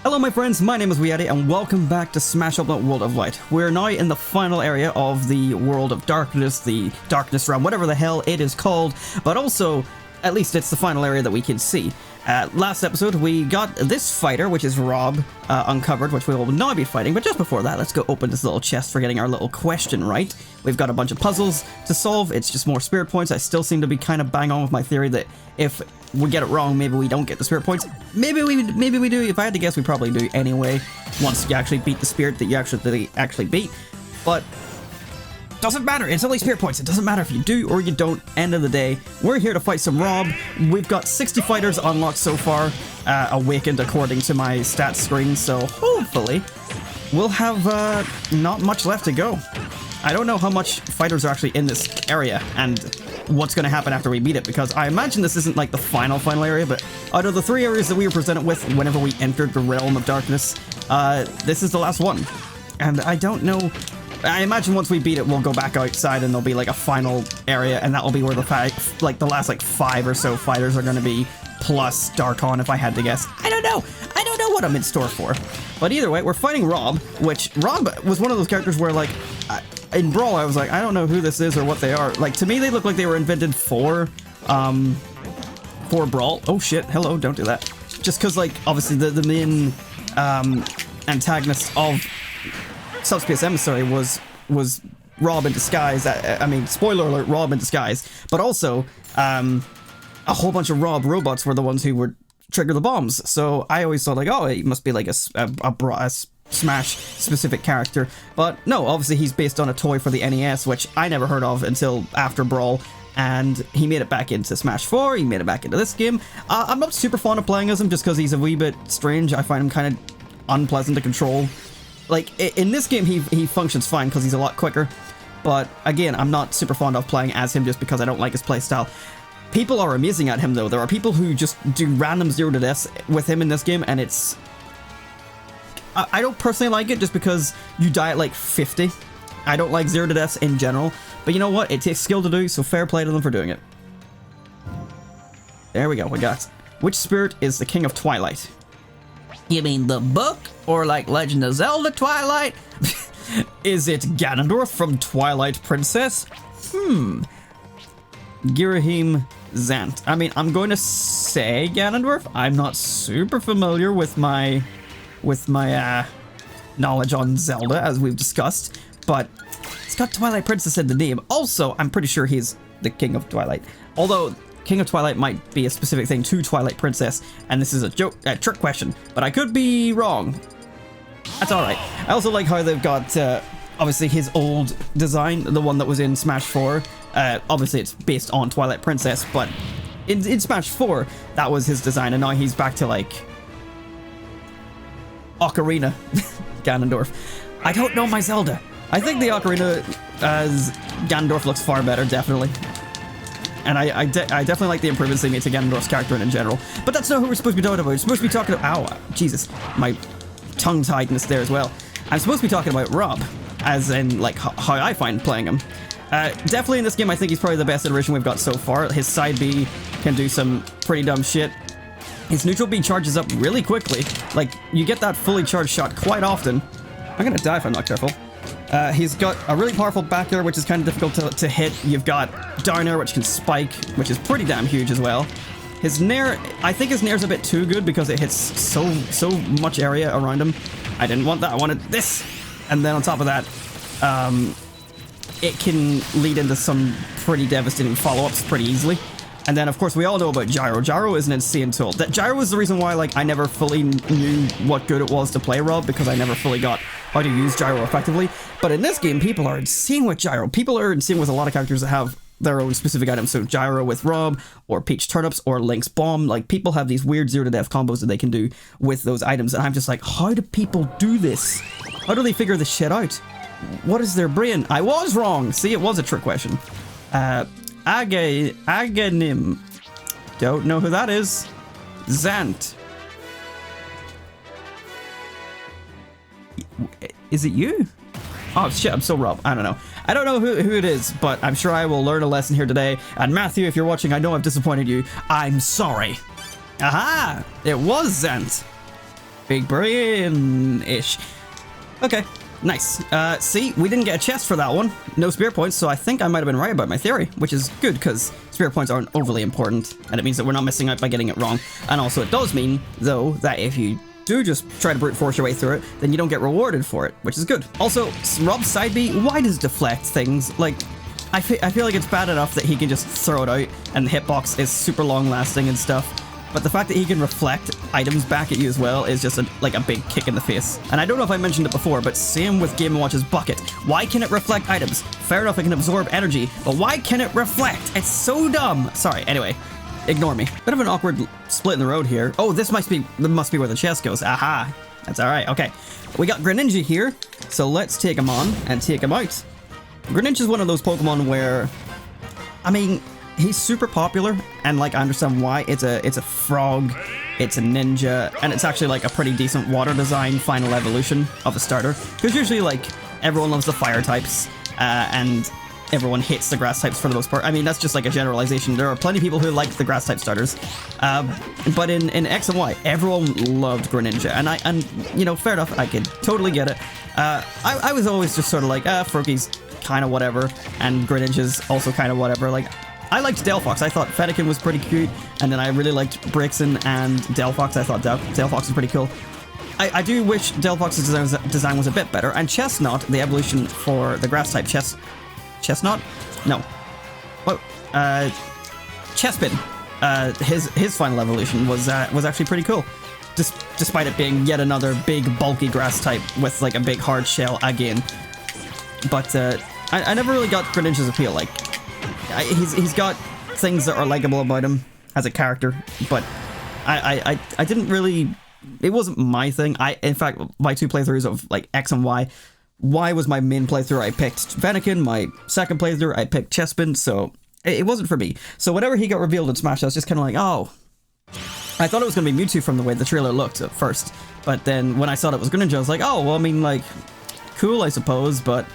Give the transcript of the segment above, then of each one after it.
Hello my friends, my name is WeeAddy and welcome back to Smash Up That World of Light. We're now in the final area of the World of Darkness, the Darkness Realm, whatever the hell it is called, but also, at least it's the final area that we can see. Last episode we got this fighter, which is Rob, uncovered, which we will now be fighting, but just before that, let's go open this little chest for getting our little question right. We've got a bunch of puzzles to solve, it's just more spirit points. I still seem to be kind of bang on with my theory that if we get it wrong, maybe we don't get the spirit points. Maybe we do. If I had to guess, we probably do anyway, once you actually beat the spirit that you actually beat. But doesn't matter, it's only spirit points. It doesn't matter if you do or you don't. End of the day, we're here to fight some Rob. We've got 60 fighters unlocked so far, awakened according to my stats screen, so hopefully we'll have not much left to go. I don't know how much fighters are actually in this area and what's going to happen after we beat it, because I imagine this isn't like the final area, but out of the 3 areas that we were presented with whenever we entered the Realm of Darkness, this is the last one. And I don't know, I imagine once we beat it, we'll go back outside and there'll be like a final area, and that will be where the last like 5 or so fighters are going to be, plus Darkon if I had to guess. I don't know what I'm in store for. But either way, we're fighting Rob, which Rob was one of those characters where like, in Brawl, I was like, I don't know who this is or what they are. Like, to me, they look like they were invented for Brawl. Oh shit, hello, don't do that. Just because, like, obviously the main antagonist of Subspace Emissary was Rob in disguise. I mean, spoiler alert, Rob in disguise. But also, a whole bunch of Rob robots were the ones who would trigger the bombs. So I always thought, like, oh, it must be like a Smash specific character, but no, obviously he's based on a toy for the NES, which I never heard of until after Brawl, and he made it back into Smash 4, he made it back into this game. I'm not super fond of playing as him just because he's a wee bit strange. I find him kind of unpleasant to control. Like, in this game he functions fine because he's a lot quicker, but again, I'm not super fond of playing as him just because I don't like his playstyle. People are amazing at him though. There are people who just do random 0 to deaths with him in this game, and it's... I don't personally like it just because you die at like 50. I don't like 0 to deaths in general, but you know what? It takes skill to do, so fair play to them for doing it. There we go, we got it. Which spirit is the King of Twilight? You mean the book? Or like Legend of Zelda Twilight? Is it Ganondorf from Twilight Princess? Galeem Zant. I mean, I'm going to say Ganondorf. I'm not super familiar with my knowledge on Zelda, as we've discussed, but it's got Twilight Princess in the name. Also, I'm pretty sure he's the King of Twilight, although King of Twilight might be a specific thing to Twilight Princess, and this is a trick question, but I could be wrong. That's alright. I also like how they've got, obviously, his old design, the one that was in Smash 4. Obviously, it's based on Twilight Princess, but in Smash 4, that was his design, and now he's back to, like, Ocarina Ganondorf. I don't know my Zelda. I think the Ocarina as Ganondorf looks far better, definitely. And I definitely like the improvements they made to Ganondorf's character in general. But that's not who we're supposed to be talking about. We're supposed to be talking about... Ow, Jesus. My tongue-tiedness there as well. I'm supposed to be talking about Rob, as in, like, how I find playing him. Definitely in this game, I think he's probably the best iteration we've got so far. His side B can do some pretty dumb shit. His neutral B charges up really quickly. Like, you get that fully charged shot quite often. I'm gonna die if I'm not careful. He's got a really powerful back air, which is kind of difficult to hit. You've got down air, which can spike, which is pretty damn huge as well. His nair, I think his nair's a bit too good because it hits so much area around him. I didn't want that, I wanted this. And then on top of that, it can lead into some pretty devastating follow-ups pretty easily. And then, of course, we all know about Gyro. Gyro is an insane tool. That Gyro is the reason why, like, I never fully knew what good it was to play Rob, because I never fully got how to use Gyro effectively. But in this game, people are insane with Gyro. People are insane with a lot of characters that have their own specific items. So Gyro with Rob, or Peach Turnips, or Link's Bomb. Like, people have these weird 0 to death combos that they can do with those items. And I'm just like, how do people do this? How do they figure this shit out? What is their brain? I was wrong. See, it was a trick question. Galeem. Don't know who that is. Zant. Is it you? Oh shit, I'm so Rob. I don't know. I don't know who it is, but I'm sure I will learn a lesson here today. And Matthew, if you're watching, I know I've disappointed you. I'm sorry. Aha! It was Zant. Big brain-ish. Okay, nice. See, we didn't get a chest for that one. No spirit points, so I think I might have been right about my theory, which is good because spirit points aren't overly important, and it means that we're not missing out by getting it wrong. And also it does mean, though, that if you do just try to brute force your way through it, then you don't get rewarded for it, which is good. Also, Rob's side B, why does deflect things? Like, I feel like it's bad enough that he can just throw it out and the hitbox is super long lasting and stuff, but the fact that he can reflect items back at you as well is just like a big kick in the face. And I don't know if I mentioned it before, but same with Game & Watch's bucket. Why can it reflect items? Fair enough, it can absorb energy, but why can it reflect? It's so dumb. Sorry, anyway. Ignore me. Bit of an awkward split in the road here. Oh, this must be where the chest goes. Aha. That's alright. Okay. We got Greninja here, so let's take him on and take him out. Greninja is one of those Pokemon where, I mean, he's super popular, and like I understand why. It's a frog, it's a ninja, and it's actually like a pretty decent water design final evolution of a starter. Because usually like everyone loves the fire types, and everyone hates the grass types for the most part. I mean, that's just like a generalization. There are plenty of people who like the grass type starters. But in X and Y, everyone loved Greninja. And you know, fair enough, I could totally get it. I was always just sort of like, Froakie's kind of whatever, and Greninja's also kind of whatever. Like, I liked Delphox. I thought Fennekin was pretty cute, and then I really liked Brixen and Delphox. I thought Delphox was pretty cool. I do wish Delphox's design was a bit better, and Chestnut, the evolution for the grass type Chestnut? No. What? Chespin. His final evolution was actually pretty cool. Despite it being yet another big, bulky grass type with like a big hard shell again. But I never really got Greninja's appeal. Like, he's got things that are likable about him as a character, but I didn't really. It wasn't my thing. In fact, my two playthroughs of like X and Y was my main playthrough. I picked Fennekin. My second playthrough, I picked Chespin, so it wasn't for me. So whenever he got revealed in Smash, I was just kind of like, oh. I thought it was going to be Mewtwo from the way the trailer looked at first, but then when I saw it was Greninja, I was like, oh, well, I mean, like, cool, I suppose, but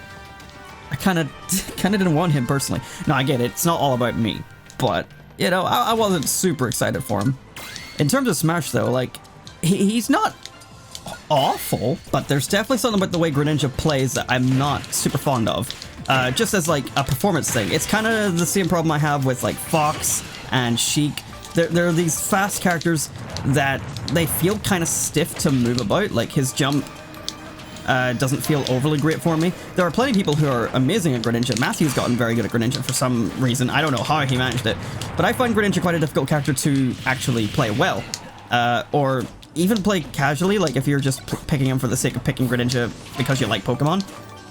I kind of didn't want him personally. No, I get it. It's not all about me, but, you know, I wasn't super excited for him. In terms of Smash, though, like, he's not awful, but there's definitely something about the way Greninja plays that I'm not super fond of. Just as like a performance thing. It's kind of the same problem I have with like Fox and Sheik. There are these fast characters that they feel kind of stiff to move about. Like his jump doesn't feel overly great for me. There are plenty of people who are amazing at Greninja. Matthew's gotten very good at Greninja for some reason. I don't know how he managed it, but I find Greninja quite a difficult character to actually play well. Or even play casually, like if you're just picking him for the sake of picking Greninja because you like Pokemon.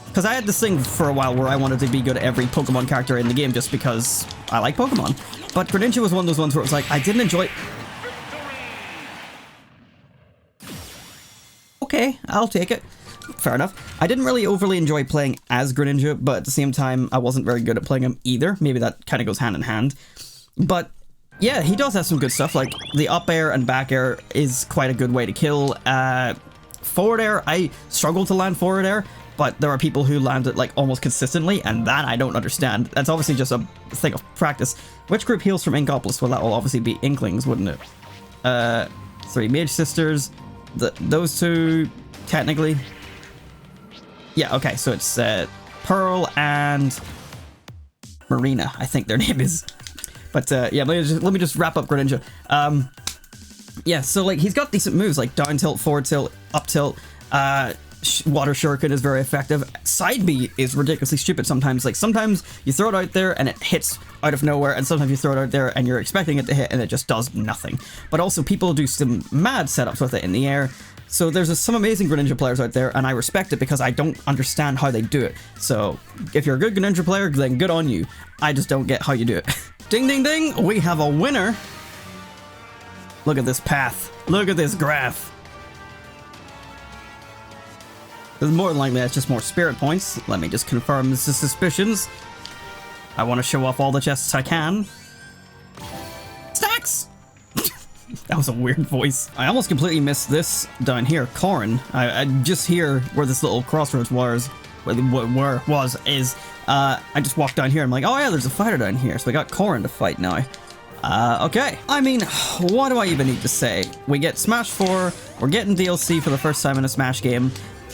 Because I had this thing for a while where I wanted to be good at every Pokemon character in the game just because I like Pokemon. But Greninja was one of those ones where it was like, I didn't enjoy... Okay, I'll take it. Fair enough. I didn't really overly enjoy playing as Greninja, but at the same time, I wasn't very good at playing him either. Maybe that kind of goes hand in hand. But yeah, he does have some good stuff, like the up air and back air is quite a good way to kill. Forward air, I struggle to land forward air, but there are people who land it like almost consistently, and that I don't understand. That's obviously just a thing of practice. Which group heals from Inkopolis? Well, that will obviously be Inklings, wouldn't it? 3 Mage Sisters, those two, technically. Yeah, okay, so it's Pearl and Marina, I think their name is. But yeah, let me just wrap up Greninja. Yeah, so like he's got decent moves like down tilt, forward tilt, up tilt. Water Shuriken is very effective. Side B is ridiculously stupid sometimes. Like sometimes you throw it out there and it hits out of nowhere, and sometimes you throw it out there and you're expecting it to hit and it just does nothing. But also people do some mad setups with it in the air. So there's some amazing Greninja players out there, and I respect it because I don't understand how they do it. So if you're a good Greninja player, then good on you. I just don't get how you do it. Ding, ding, ding! We have a winner! Look at this path. Look at this graph. More than likely, that's just more spirit points. Let me just confirm the suspicions. I want to show off all the chests I can. Stacks! That was a weird voice. I almost completely missed this down here. Corrin. I just here where this little crossroads is. I just walked down here. I'm like, oh yeah, there's a fighter down here. So we got Corrin to fight now. Okay. I mean, what do I even need to say? We get Smash 4, we're getting DLC for the first time in a Smash game.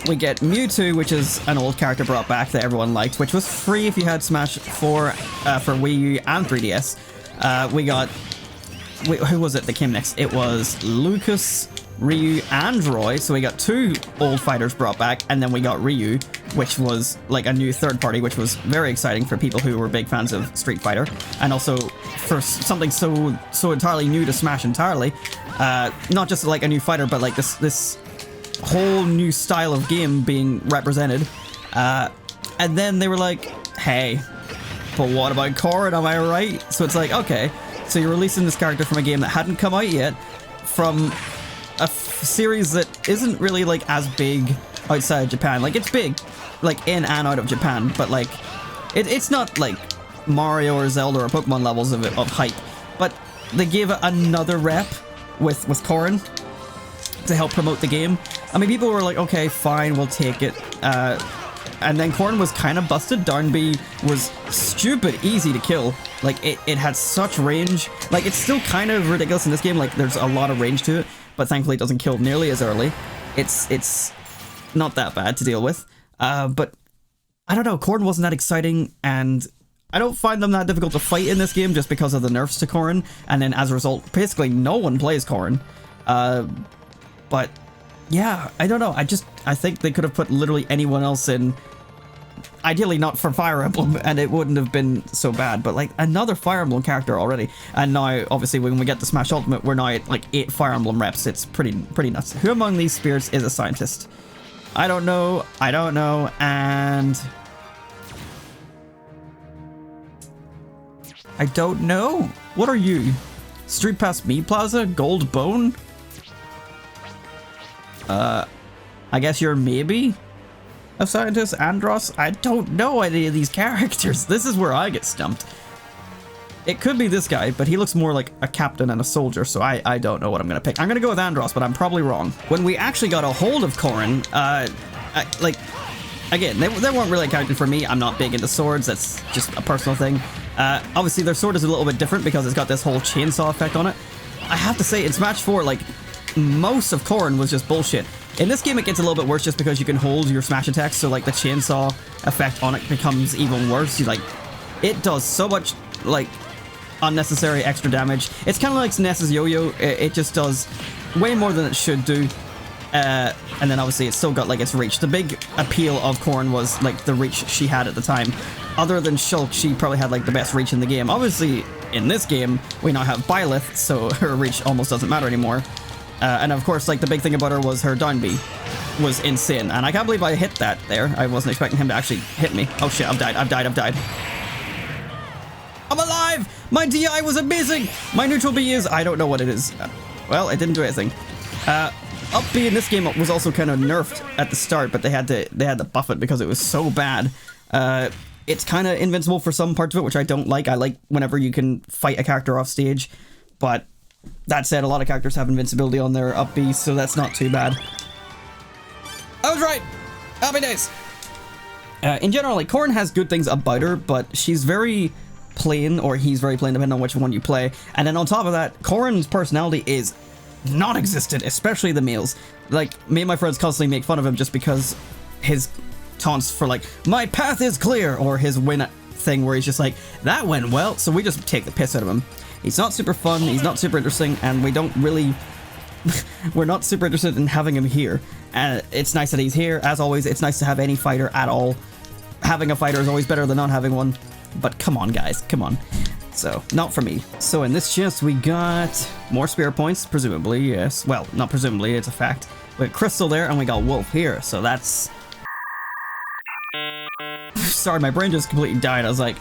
We get Mewtwo, which is an old character brought back that everyone liked, which was free if you had Smash 4 for Wii U and 3DS. We got... who was it that came next? It was Lucas, Ryu, and Roy. So we got 2 old fighters brought back, and then we got Ryu, which was like a new third party, which was very exciting for people who were big fans of Street Fighter, and also for something so entirely new to Smash entirely. Not just like a new fighter, but like this whole new style of game being represented. And then they were like, hey, but what about Corrin, am I right? So it's like, okay, so you're releasing this character from a game that hadn't come out yet, from a series that isn't really like as big outside Japan. Like, it's big like in and out of Japan, but like it's not like Mario or Zelda or Pokemon levels of hype. But they gave it another rep with Corrin to help promote the game. I mean, people were like, okay, fine, we'll take it. And then Corrin was kind of busted. Down B was stupid easy to kill. Like, it had such range. Like, it's still kind of ridiculous in this game. Like, there's a lot of range to it, but thankfully it doesn't kill nearly as early. It's not that bad to deal with. But I don't know, Corrin wasn't that exciting, and I don't find them that difficult to fight in this game just because of the nerfs to Corrin. And then as a result, basically no one plays Corrin. But yeah, I don't know. I think they could have put literally anyone else in. Ideally not for Fire Emblem, and it wouldn't have been so bad, but like another Fire Emblem character already. And now, obviously, when we get to Smash Ultimate, we're now at like 8 Fire Emblem reps. It's pretty nuts. Who among these spirits is a scientist? I don't know, and I don't know. What are you? Street Past Me Plaza? Gold Bone? I guess you're maybe a scientist, Andros? I don't know any of these characters. This is where I get stumped. It could be this guy, but he looks more like a captain and a soldier, so I don't know what I'm gonna pick. I'm gonna go with Andros, but I'm probably wrong. When we actually got a hold of Corrin, like, again, they weren't really a character for me. I'm not big into swords, that's just a personal thing. Obviously, their sword is a little bit different because it's got this whole chainsaw effect on it. I have to say, in Smash 4, like, most of Corrin was just bullshit. In this game, it gets a little bit worse just because you can hold your smash attacks, so like the chainsaw effect on it becomes even worse. It does so much like unnecessary extra damage. It's kind of like SNES's yo-yo. It just does way more than it should do. And then obviously it's still got like its reach. The big appeal of Corrin was like the reach she had at the time. Other than Shulk, she probably had like the best reach in the game. Obviously, in this game, we now have Byleth, so her reach almost doesn't matter anymore. And of course, like, the big thing about her was her down B was insane. And I can't believe I hit that there. I wasn't expecting him to actually hit me. Oh shit, I've died. I'm alive! My DI was amazing! My neutral B is... I don't know what it is. Well, it didn't do anything. Up B in this game was also kind of nerfed at the start, but they had to buff it because it was so bad. It's kind of invincible for some parts of it, which I don't like. I like whenever you can fight a character off stage, but... That said, a lot of characters have invincibility on their up B, so that's not too bad. I was right! Happy days! In general, like, Corrin has good things about her, but she's very plain, or he's very plain, depending on which one you play. And then on top of that, Corrin's personality is non-existent, especially the males. Like, me and my friends constantly make fun of him just because his taunts for, like, my path is clear, or his win thing where he's just like, that went well, so we just take the piss out of him. He's not super fun, he's not super interesting, and we don't really... we're not super interested in having him here. And it's nice that he's here. As always, it's nice to have any fighter at all. Having a fighter is always better than not having one. But come on, guys, come on. So, not for me. So in this chest, we got more spirit points, presumably, yes. Well, not presumably, it's a fact. We got Crystal there, and we got Wolf here, so that's... Sorry, my brain just completely died. I was like...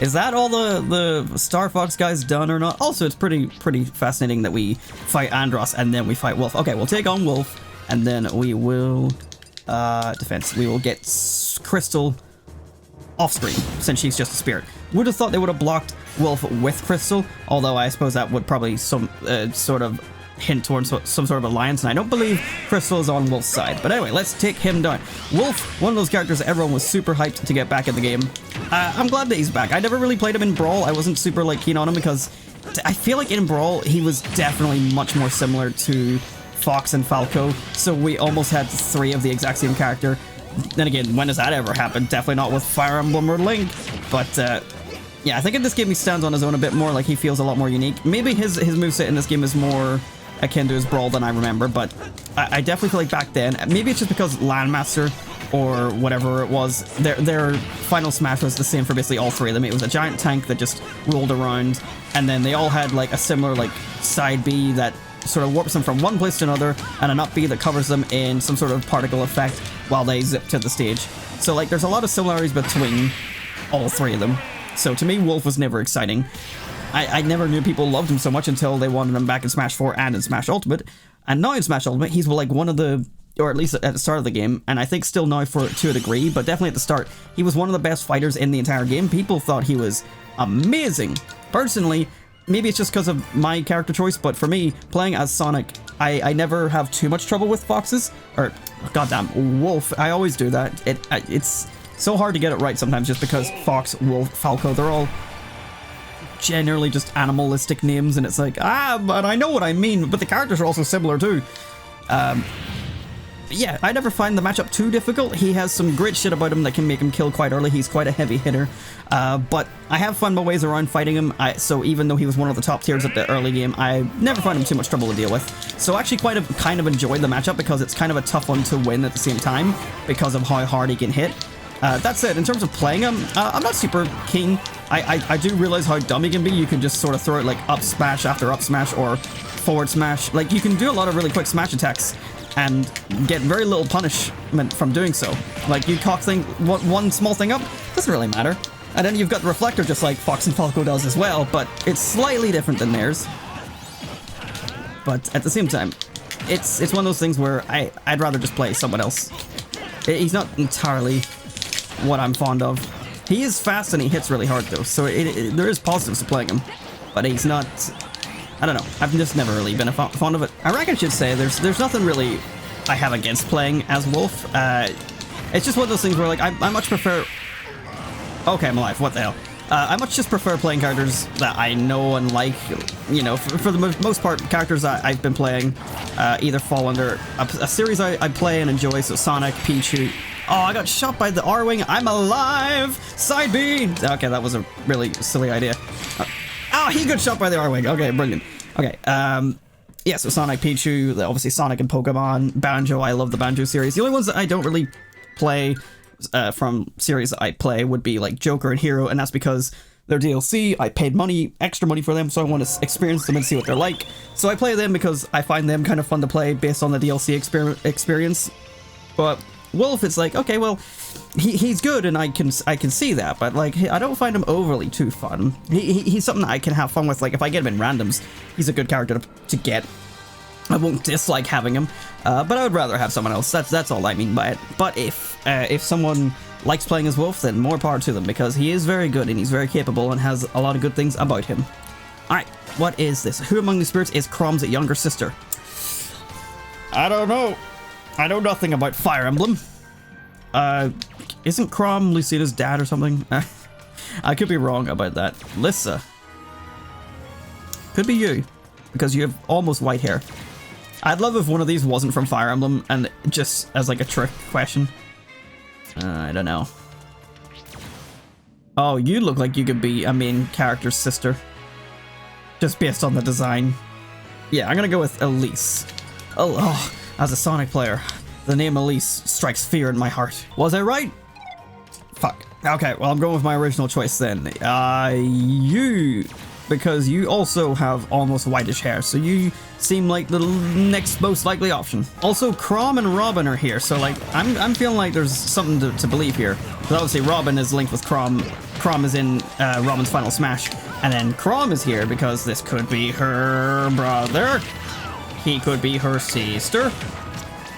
Is that all the Star Fox guys done or not? Also, it's pretty fascinating that we fight Andros and then we fight Wolf. Okay, we'll take on Wolf, and then we will defense. We will get Crystal off screen since she's just a spirit. Would have thought they would have blocked Wolf with Crystal, although I suppose that would probably some sort of hint towards some sort of alliance, and I don't believe Crystal is on Wolf's side. But anyway, let's take him down. Wolf, one of those characters that everyone was super hyped to get back in the game. I'm glad that he's back. I never really played him in Brawl. I wasn't super like keen on him because I feel like in Brawl, he was definitely much more similar to Fox and Falco, so we almost had 3 of the exact same character. Then again, when does that ever happen? Definitely not with Fire Emblem or Link, but yeah, I think in this game he stands on his own a bit more, like he feels a lot more unique. Maybe his moveset in this game is more akin to his Brawl than I remember, but I definitely feel like back then, maybe it's just because Landmaster or whatever it was, their final smash was the same for basically all 3 of them. It was a giant tank that just rolled around, and then they all had like a similar like side B that sort of warps them from one place to another, and an up B that covers them in some sort of particle effect while they zip to the stage. So like there's a lot of similarities between all 3 of them. So to me, Wolf was never exciting. I never knew people loved him so much until they wanted him back in Smash 4 and in Smash Ultimate. And now in Smash Ultimate, he's like one of the, or at least at the start of the game, and I think still now to a degree, but definitely at the start, he was one of the best fighters in the entire game. People thought he was amazing. Personally, maybe it's just because of my character choice, but for me, playing as Sonic, I never have too much trouble with foxes, or goddamn, Wolf. I always do that. It's so hard to get it right sometimes just because Fox, Wolf, Falco, they're all generally just animalistic names, and it's like, but I know what I mean, but the characters are also similar too. Yeah, I never find the matchup too difficult. He has some great shit about him that can make him kill quite early. He's quite a heavy hitter, but I have found my ways around fighting him. So even though he was one of the top tiers at the early game, I never found him too much trouble to deal with. So I actually kind of enjoyed the matchup because it's kind of a tough one to win at the same time because of how hard he can hit. That said, in terms of playing him, I'm not super keen. I do realize how dumb he can be. You can just sort of throw it like up smash after up smash or forward smash. Like you can do a lot of really quick smash attacks and get very little punishment from doing so. Like you cock one small thing up, doesn't really matter. And then you've got the reflector just like Fox and Falco does as well, but it's slightly different than theirs. But at the same time, it's one of those things where I'd rather just play someone else. He's not entirely what I'm fond of. He is fast and he hits really hard though, so there is positives to playing him, but he's not, I don't know, I've just never really been fond of it. I reckon I should say there's nothing really I have against playing as Wolf. It's just one of those things where like I much prefer, okay, I'm alive, what the hell. I much just prefer playing characters that I know and like, you know, for the most part, characters that I've been playing either fall under a series I play and enjoy, so Sonic, Pichu. Oh, I got shot by the R-Wing, I'm alive! Side B! Okay, that was a really silly idea. Oh, he got shot by the R-Wing, okay, brilliant. Okay, yeah, so Sonic, Pichu, obviously Sonic and Pokemon, Banjo, I love the Banjo series. The only ones that I don't really play from series that I play would be like Joker and Hero, and that's because they're DLC. I paid extra money for them, so I want to experience them and see what they're like. So I play them because I find them kind of fun to play based on the DLC experience. But Wolf, it's like, okay, well, he's good, and I can see that, but like I don't find him overly too fun. He's something that I can have fun with. Like if I get him in randoms, he's a good character to get. I won't dislike having him, but I would rather have someone else. That's all I mean by it. But if someone likes playing as Wolf, then more power to them, because he is very good and he's very capable and has a lot of good things about him. Alright, what is this? Who among the spirits is Chrom's younger sister? I don't know. I know nothing about Fire Emblem. Isn't Chrom Lucida's dad or something? I could be wrong about that. Lissa. Could be you, because you have almost white hair. I'd love if one of these wasn't from Fire Emblem and just as like a trick question. I don't know. Oh, you look like you could be a main character's sister. Just based on the design. Yeah, I'm gonna go with Elise. Oh, as a Sonic player, the name Elise strikes fear in my heart. Was I right? Fuck. Okay, well I'm going with my original choice then. You... because you also have almost whitish hair, so you seem like the next most likely option. Also, Chrom and Robin are here, so like I'm feeling like there's something to believe here. Because obviously Robin is linked with Chrom. Chrom is in Robin's final smash, and then Chrom is here because this could be her brother. He could be her sister.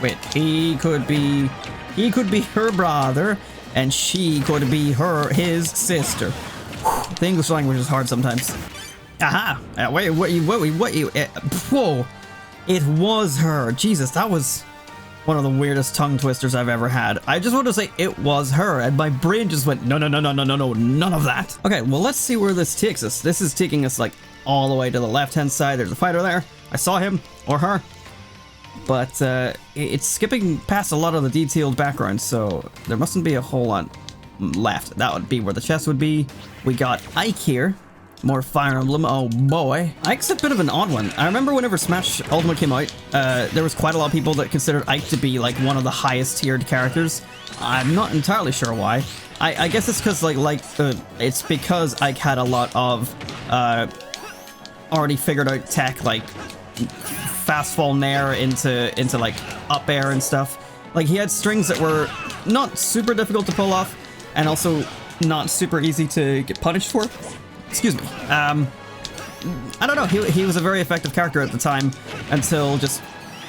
Wait, he could be her brother, and she could be his sister. Whew, the English language is hard sometimes. Aha! Wait, whoa! It was her. Jesus, that was one of the weirdest tongue twisters I've ever had. I just want to say it was her, and my brain just went, no, no, no, no, no, no, no, none of that. Okay, well, let's see where this takes us. This is taking us, like, all the way to the left-hand side. There's a fighter there. I saw him, or her. But it's skipping past a lot of the detailed background, so there mustn't be a whole lot left. That would be where the chest would be. We got Ike here. More Fire Emblem. Oh boy. Ike's a bit of an odd one. I remember whenever Smash Ultimate came out, there was quite a lot of people that considered Ike to be like one of the highest tiered characters. I'm not entirely sure why. I guess it's because it's because Ike had a lot of already figured out tech, like fast fall nair into like up air and stuff. Like he had strings that were not super difficult to pull off and also not super easy to get punished for. Excuse me. I don't know, he was a very effective character at the time until just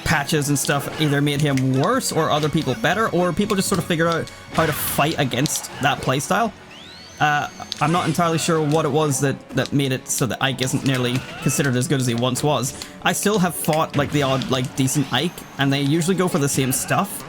patches and stuff either made him worse or other people better, or people just sort of figured out how to fight against that playstyle. I'm not entirely sure what it was that made it so that Ike isn't nearly considered as good as he once was. I still have fought like the odd like decent Ike, and they usually go for the same stuff.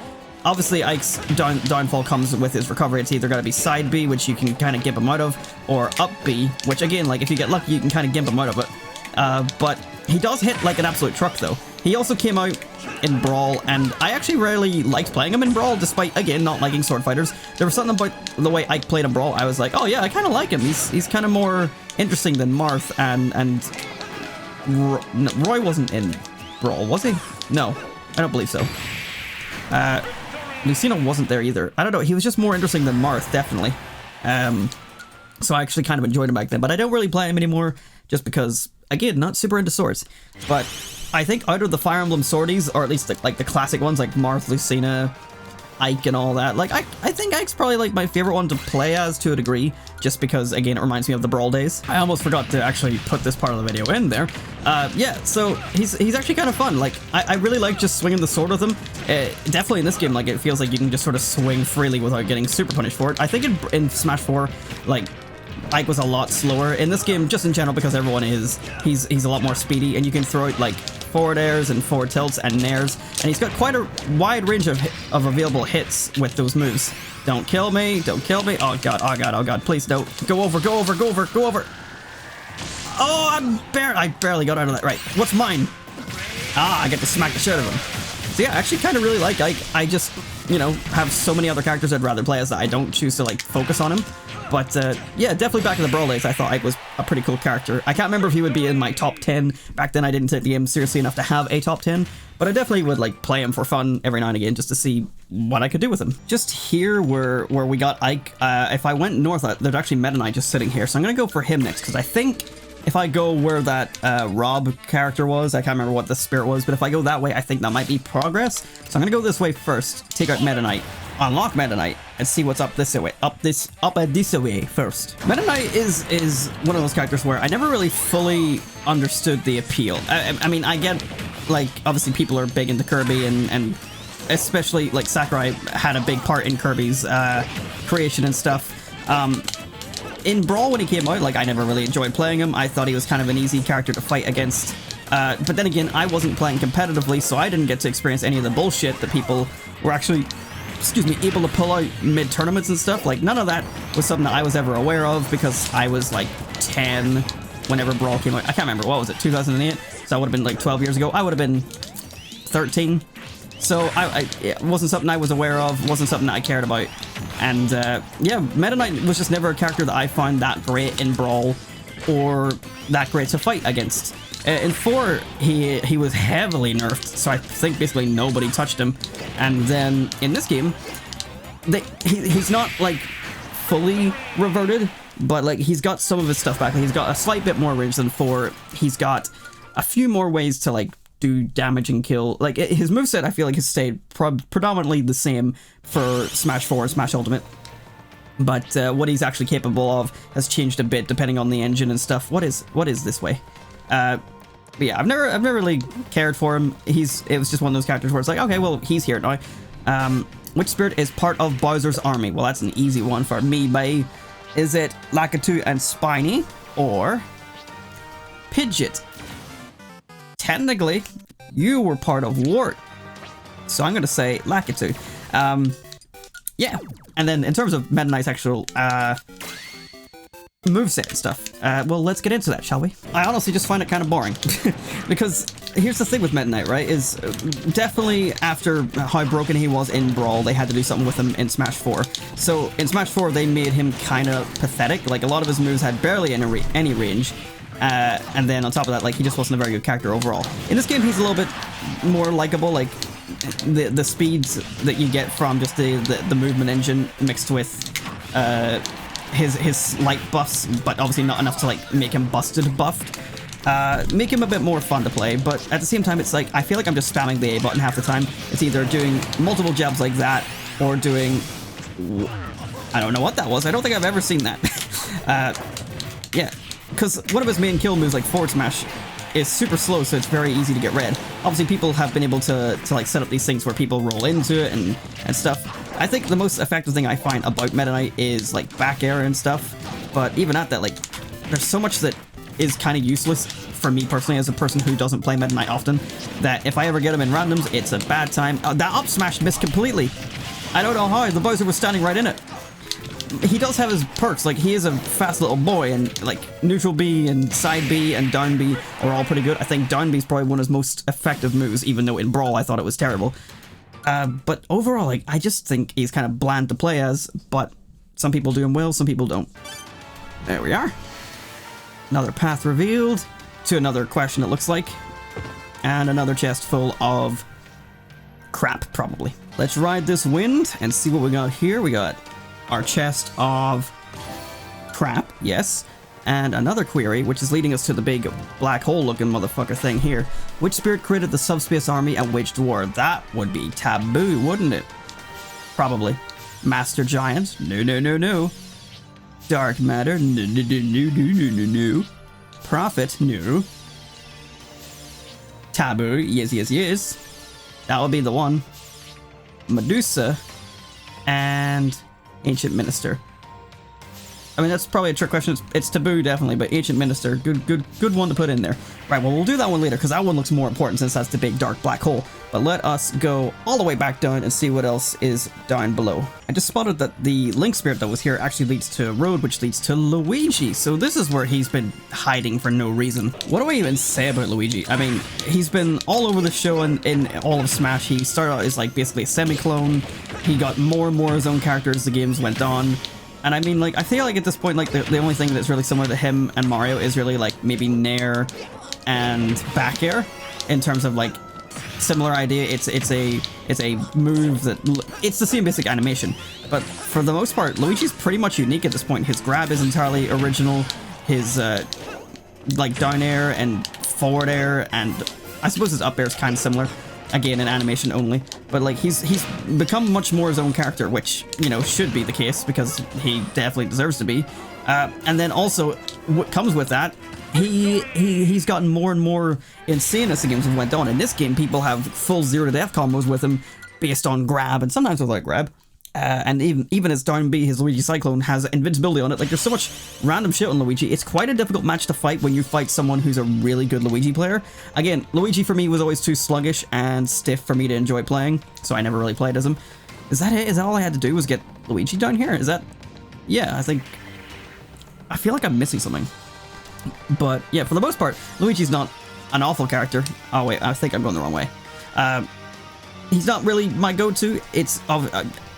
Obviously, Ike's downfall comes with his recovery. It's either got to be side B, which you can kind of gimp him out of, or up B, which again, like if you get lucky, you can kind of gimp him out of it. But he does hit like an absolute truck, though. He also came out in Brawl, and I actually really liked playing him in Brawl, despite, again, not liking sword fighters. There was something about the way Ike played in Brawl. I was like, oh yeah, I kind of like him. He's kind of more interesting than Marth, and Roy wasn't in Brawl, was he? No, I don't believe so. Lucina wasn't there either. I don't know, he was just more interesting than Marth, definitely. So I actually kind of enjoyed him back then, but I don't really play him anymore, just because, again, not super into swords. But I think out of the Fire Emblem swordies, or at least the classic ones like Marth, Lucina, Ike and all that, like I think Ike's probably like my favorite one to play as to a degree, just because again it reminds me of the Brawl days. I almost forgot to actually put this part of the video in there. Yeah, so he's actually kind of fun. Like I really like just swinging the sword with him. Definitely in this game, like it feels like you can just sort of swing freely without getting super punished for it. I think in Smash 4, like Ike was a lot slower. In this game, just in general, because everyone he's a lot more speedy, and you can throw out like forward airs and forward tilts and nairs, and he's got quite a wide range of available hits with those moves. Don't kill me, don't kill me. Oh god, oh god, oh god, please don't. Go over, go over, go over, go over. Oh, I barely got out of that. Right, what's mine? Ah, I get to smack the shit out of him. So yeah, I actually kind of really like Ike. I just, you know, have so many other characters I'd rather play as that I don't choose to like focus on him. But yeah, definitely back in the Brawl days, I thought Ike was a pretty cool character. I can't remember if he would be in my top 10. Back then I didn't take the game seriously enough to have a top 10, but I definitely would like play him for fun every now and again just to see what I could do with him. Just here where we got Ike, if I went north, there's actually Meta Knight just sitting here, so I'm gonna go for him next, because I think if I go where that Rob character was, I can't remember what the spirit was, but if I go that way, I think that might be progress. So I'm gonna go this way first, take out Meta Knight, unlock Meta Knight, and see what's up this way. Up this way first. Meta Knight is one of those characters where I never really fully understood the appeal. I mean, I get, like, obviously people are big into Kirby, and especially, like, Sakurai had a big part in Kirby's creation and stuff. In Brawl, when he came out, like, I never really enjoyed playing him. I thought he was kind of an easy character to fight against. But then again, I wasn't playing competitively, so I didn't get to experience any of the bullshit that people were actually, excuse me, able to pull out mid-tournaments and stuff. Like, none of that was something that I was ever aware of, because I was, like, 10 whenever Brawl came out. I can't remember, what was it, 2008? So that would have been, like, 12 years ago. I would have been 13. So it wasn't something I was aware of, wasn't something that I cared about. And yeah, Meta Knight was just never a character that I found that great in Brawl or that great to fight against. In 4, he was heavily nerfed, so I think basically nobody touched him. And then in this game, he's not like fully reverted, but like he's got some of his stuff back. He's got a slight bit more range than 4. He's got a few more ways to like do damage and kill. Like his moveset, I feel like has stayed predominantly the same for Smash 4 and Smash Ultimate, but what he's actually capable of has changed a bit depending on the engine and stuff. What is this way? But yeah, I've never really cared for him. It was just one of those characters where it's like, okay, well, he's here now. Which spirit is part of Bowser's army? Well, that's an easy one for me, bae. Is it Lakitu and Spiny, or Pidgeot? Technically, you were part of Wart. So I'm going to say Lakitu. Yeah. And then in terms of Meta Knight's actual moveset and stuff, well, let's get into that, shall we? I honestly just find it kind of boring. Because here's the thing with Meta Knight, right? Is definitely after how broken he was in Brawl, they had to do something with him in Smash 4. So in Smash 4, they made him kind of pathetic. Like, a lot of his moves had barely any range. And then on top of that, like, he just wasn't a very good character overall. In this game, he's a little bit more likable. Like, the speeds that you get from just the movement engine mixed with his light buffs, but obviously not enough to like make him busted buffed, make him a bit more fun to play. But at the same time, it's like I feel like I'm just spamming the A button half the time. It's either doing multiple jabs like that or doing, I don't know what that was. I don't think I've ever seen that. Yeah, because one of his main kill moves, like forward smash, is super slow, so it's very easy to get read. Obviously, people have been able to like set up these things where people roll into it and stuff. I think the most effective thing I find about Meta Knight is like back air and stuff. But even at that, like, there's so much that is kind of useless for me personally as a person who doesn't play Meta Knight often, that if I ever get him in randoms, it's a bad time. That up smash missed completely. I don't know how. The Bowser was standing right in it. He does have his perks, like he is a fast little boy, and like neutral B and side B and down B are all pretty good. I think down B is probably one of his most effective moves, even though in Brawl I thought it was terrible. But overall, like, I just think he's kind of bland to play as, but some people do him well, some people don't. There we are. Another path revealed to another question, it looks like, and another chest full of crap, probably. Let's ride this wind and see what we got here. We got our chest of crap, yes, and another query, which is leading us to the big black hole looking motherfucker thing here. Which spirit created the subspace army and waged war? That would be Taboo, wouldn't it? Probably. Master Giant? No, no, no, no. Dark Matter? No, no, no, no, no, no, no. Prophet? No. Taboo? Yes, yes, yes. That would be the one. Medusa and Ancient Minister. I mean, that's probably a trick question. It's Taboo, definitely, but Ancient Minister, good one to put in there. Right, well, we'll do that one later, because that one looks more important since that's the big dark black hole. But let us go all the way back down and see what else is down below. I just spotted that the Link Spirit that was here actually leads to a road, which leads to Luigi. So this is where he's been hiding for no reason. What do I even say about Luigi? I mean, he's been all over the show in all of Smash. He started out as like basically a semi-clone. He got more and more his own character as the games went on. And I mean, like, I feel like at this point, like, the only thing that's really similar to him and Mario is really, like, maybe Nair and back air, in terms of, like, similar idea. It's a move that, it's the same basic animation. But for the most part, Luigi's pretty much unique at this point. His grab is entirely original. His, like, down air and forward air, and I suppose his up air is kind of similar. Again, in animation only, but like he's become much more his own character, which, you know, should be the case because he definitely deserves to be. And then also, what comes with that, he's gotten more and more insane as the games have went on. In this game, people have full zero to death combos with him based on grab, and sometimes without grab. And even his down B, his Luigi Cyclone, has invincibility on it. Like, there's so much random shit on Luigi. It's quite a difficult match to fight when you fight someone who's a really good Luigi player. Again, Luigi for me was always too sluggish and stiff for me to enjoy playing, so I never really played as him. Is that it? Is that all I had to do was get Luigi down here? Is that... Yeah, I feel like I'm missing something. But yeah, for the most part, Luigi's not an awful character. Oh wait, I think I'm going the wrong way. He's not really my go-to. It's...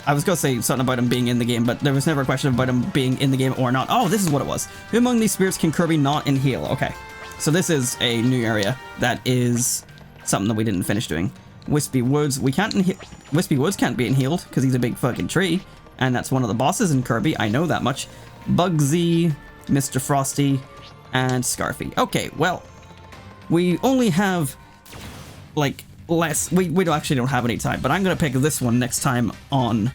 I was going to say something about him being in the game, but there was never a question about him being in the game or not. Oh, this is what it was. Who among these spirits can Kirby not inhale? Okay. So this is a new area that is something that we didn't finish doing. Wispy Woods. Wispy Woods can't be inhaled because he's a big fucking tree. And that's one of the bosses in Kirby. I know that much. Bugsy, Mr. Frosty, and Scarfy. Okay, well, we only have, like... less. We actually don't have any time, but I'm going to pick this one next time on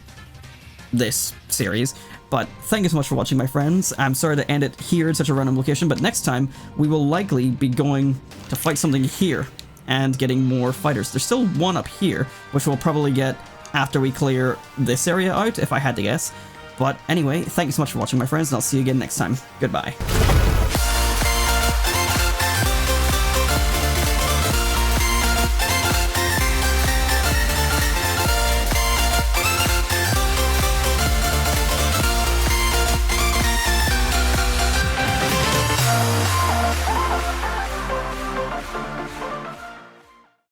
this series. But thank you so much for watching, my friends. I'm sorry to end it here in such a random location, but next time we will likely be going to fight something here and getting more fighters. There's still one up here, which we'll probably get after we clear this area out, if I had to guess. But anyway, thank you so much for watching, my friends, and I'll see you again next time. Goodbye.